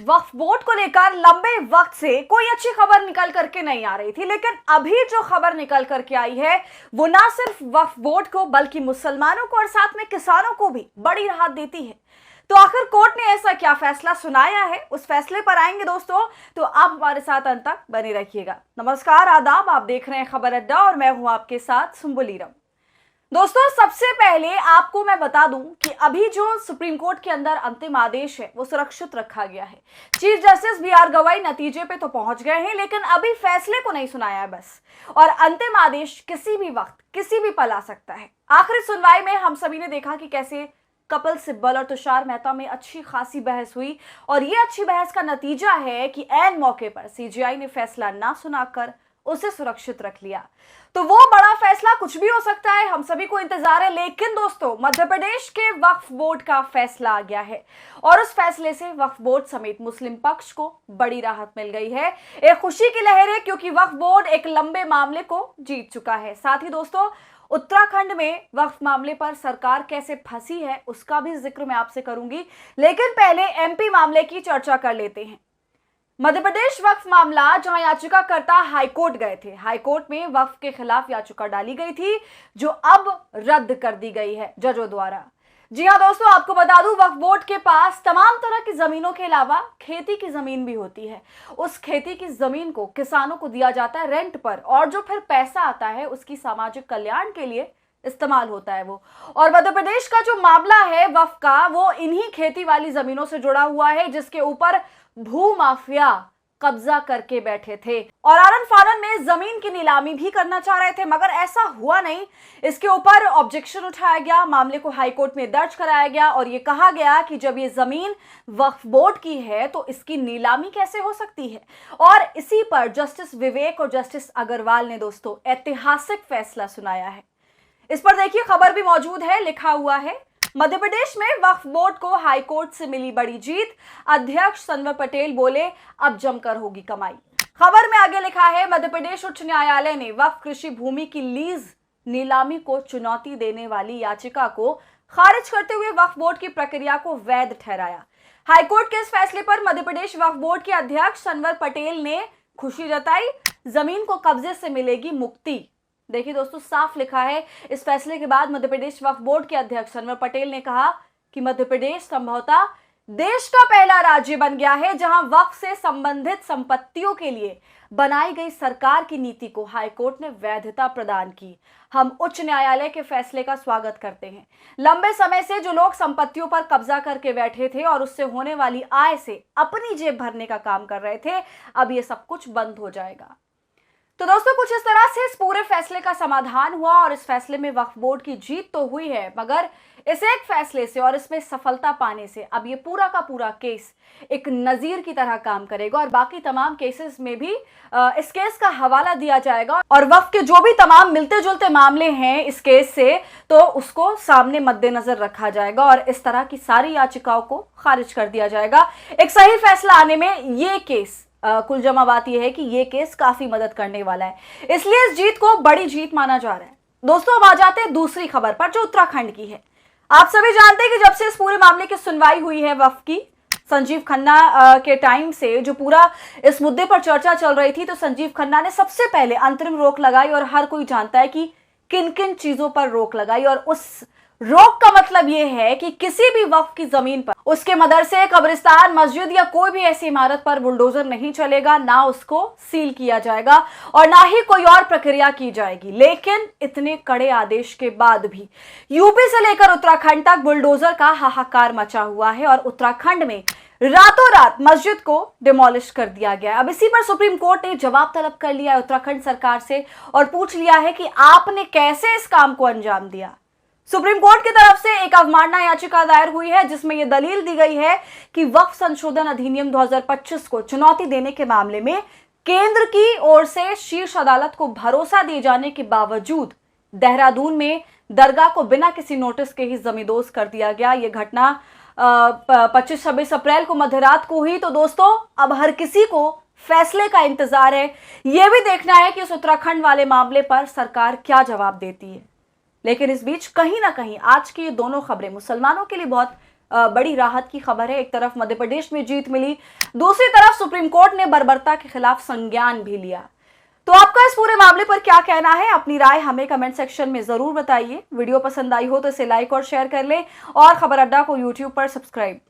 वक्फ board को लेकर लंबे वक्त से कोई अच्छी खबर निकल करके नहीं आ रही थी, लेकिन अभी जो खबर निकल करके आई है वो ना सिर्फ वक्फ बोर्ड को बल्कि मुसलमानों को और साथ में किसानों को भी बड़ी राहत देती है। तो आखिर कोर्ट ने ऐसा क्या फैसला सुनाया है, उस फैसले पर आएंगे दोस्तों, तो आप हमारे साथ अंत तक बने रखिएगा। नमस्कार, आदाब, आप देख रहे हैं खबर अड्डा और मैं हूं आपके साथ सुम्बुलीरम। दोस्तों, सबसे पहले आपको मैं बता दूं कि अभी जो सुप्रीम कोर्ट के अंदर अंतिम आदेश है वो सुरक्षित रखा गया है। Chief justice B R. गवाई नतीजे पे तो पहुंच गए हैं, लेकिन अभी फैसले को नहीं सुनाया है बस, और अंतिम आदेश किसी भी वक्त किसी भी पल आ सकता है। आखिरी सुनवाई में हम सभी ने देखा कि कैसे कपिल सिब्बल और तुषार मेहता में अच्छी खासी बहस हुई, और ये अच्छी बहस का नतीजा है कि ऐन मौके पर सीजेआई ने फैसला ना सुनाकर उसे सुरक्षित रख लिया। तो वो बड़ा फैसला कुछ भी हो सकता है, हम सभी को इंतजार है। लेकिन दोस्तों, मध्य प्रदेश के वक्फ बोर्ड का फैसला आ गया है और उस फैसले से वक्फ बोर्ड समेत मुस्लिम पक्ष को बड़ी राहत मिल गई है। एक खुशी की लहर है, क्योंकि वक्फ बोर्ड एक लंबे मामले को जीत चुका है। साथ ही दोस्तों, उत्तराखंड में वक्फ मामले पर सरकार कैसे फंसी है उसका भी जिक्र मैं आपसे करूंगी, लेकिन पहले एमपी मामले की चर्चा कर लेते हैं। मध्य प्रदेश वक्फ मामला, जहां याचिकाकर्ता हाईकोर्ट गए थे, हाईकोर्ट में वक्फ के खिलाफ याचिका डाली गई थी जो अब रद्द कर दी गई है जजों द्वारा। जी हां दोस्तों, आपको बता दूं, वक्फ बोर्ड के पास तमाम तरह की जमीनों के अलावा खेती की जमीन भी होती है। उस खेती की जमीन को किसानों को दिया जाता है रेंट पर, और जो फिर पैसा आता है उसकी सामाजिक कल्याण के लिए इस्तेमाल होता है वो। और मध्य प्रदेश का जो मामला है वक्फ का, वो इन्हीं खेती वाली जमीनों से जुड़ा हुआ है, जिसके ऊपर भू माफिया कब्जा करके बैठे थे और आनन फानन में जमीन की नीलामी भी करना चाह रहे थे, मगर ऐसा हुआ नहीं। इसके ऊपर ऑब्जेक्शन उठाया गया, मामले को हाईकोर्ट में दर्ज कराया गया और ये कहा गया कि जब ये जमीन वक्फ बोर्ड की है तो इसकी नीलामी कैसे हो सकती है। और इसी पर जस्टिस विवेक और जस्टिस अग्रवाल ने दोस्तों ऐतिहासिक फैसला सुनाया है। इस पर देखिए, खबर भी मौजूद है, लिखा हुआ है, मध्य प्रदेश में वक्फ बोर्ड को हाईकोर्ट से मिली बड़ी जीत, अध्यक्ष सनवर पटेल बोले अब जमकर होगी कमाई। खबर में आगे लिखा है, मध्य प्रदेश उच्च न्यायालय ने वक्फ कृषि भूमि की लीज नीलामी को चुनौती देने वाली याचिका को खारिज करते हुए वक्फ बोर्ड की प्रक्रिया को वैध ठहराया। हाईकोर्ट के इस फैसले पर मध्य प्रदेश वक्फ बोर्ड के अध्यक्ष सनवर पटेल ने खुशी जताई, जमीन को कब्जे से मिलेगी मुक्ति। देखिए दोस्तों, साफ लिखा है, इस फैसले के बाद मध्य प्रदेश वक्फ बोर्ड के अध्यक्ष सनवर पटेल ने कहा कि मध्य प्रदेश संभवतः देश का पहला राज्य बन गया है जहां वक्फ से संबंधित संपत्तियों के लिए बनाई गई सरकार की नीति को हाईकोर्ट ने वैधता प्रदान की। हम उच्च न्यायालय के फैसले का स्वागत करते हैं। लंबे समय से जो लोग संपत्तियों पर कब्जा करके बैठे थे और उससे होने वाली आय से अपनी जेब भरने का काम कर रहे थे, अब ये सब कुछ बंद हो जाएगा। तो दोस्तों, कुछ इस तरह से इस पूरे फैसले का समाधान हुआ और इस फैसले में वक्फ बोर्ड की जीत तो हुई है, मगर इस एक फैसले से और इसमें सफलता पाने से अब ये पूरा का पूरा केस एक नजीर की तरह काम करेगा और बाकी तमाम केसेस में भी इस केस का हवाला दिया जाएगा और वक्फ के जो भी तमाम मिलते जुलते मामले हैं इस केस से, तो उसको सामने मद्देनजर रखा जाएगा और इस तरह की सारी याचिकाओं को खारिज कर दिया जाएगा। एक सही फैसला आने में ये केस कुल जमा बात यह है कि ये केस काफी मदद करने वाला है, इसलिए इस जीत को बड़ी जीत माना जा रहा है। दोस्तों, अब आ जाते हैं दूसरी खबर पर, जो उत्तराखंड की है। आप सभी जानते हैं कि जब से इस पूरे मामले की सुनवाई हुई है वक्फ की, संजीव खन्ना के टाइम से जो पूरा इस मुद्दे पर चर्चा चल रही थी, तो संजीव खन्ना ने सबसे पहले अंतरिम रोक लगाई और हर कोई जानता है कि किन किन चीजों पर रोक लगाई। और उस रोक का मतलब यह है कि किसी भी वक्फ की जमीन पर, उसके मदरसे, कब्रिस्तान, मस्जिद या कोई भी ऐसी इमारत पर बुलडोजर नहीं चलेगा, ना उसको सील किया जाएगा और ना ही कोई और प्रक्रिया की जाएगी। लेकिन इतने कड़े आदेश के बाद भी यूपी से लेकर उत्तराखंड तक बुलडोजर का हाहाकार मचा हुआ है और उत्तराखंड में रातों रात मस्जिद को डिमोलिश कर दिया गया। अब इसी पर सुप्रीम कोर्ट ने जवाब तलब कर लिया है उत्तराखंड सरकार से और पूछ लिया है कि आपने कैसे इस काम को अंजाम दिया। सुप्रीम कोर्ट की तरफ से एक अवमानना याचिका दायर हुई है, जिसमें यह दलील दी गई है कि वक्फ संशोधन अधिनियम 2025 को चुनौती देने के मामले में केंद्र की ओर से शीर्ष अदालत को भरोसा दिए जाने के बावजूद देहरादून में दरगाह को बिना किसी नोटिस के ही जमींदोज कर दिया गया। यह घटना 25-26 अप्रैल को मध्यरात को हुई। तो दोस्तों, अब हर किसी को फैसले का इंतजार है, यह भी देखना है कि इस उत्तराखंड वाले मामले पर सरकार क्या जवाब देती है। लेकिन इस बीच कहीं ना कहीं आज की ये दोनों खबरें मुसलमानों के लिए बहुत बड़ी राहत की खबर है। एक तरफ मध्य प्रदेश में जीत मिली, दूसरी तरफ सुप्रीम कोर्ट ने बर्बरता के खिलाफ संज्ञान भी लिया। तो आपका इस पूरे मामले पर क्या कहना है? अपनी राय हमें कमेंट सेक्शन में जरूर बताइए। वीडियो पसंद आई हो तो इसे लाइक और शेयर कर लें और खबर अड्डा को यूट्यूब पर सब्सक्राइब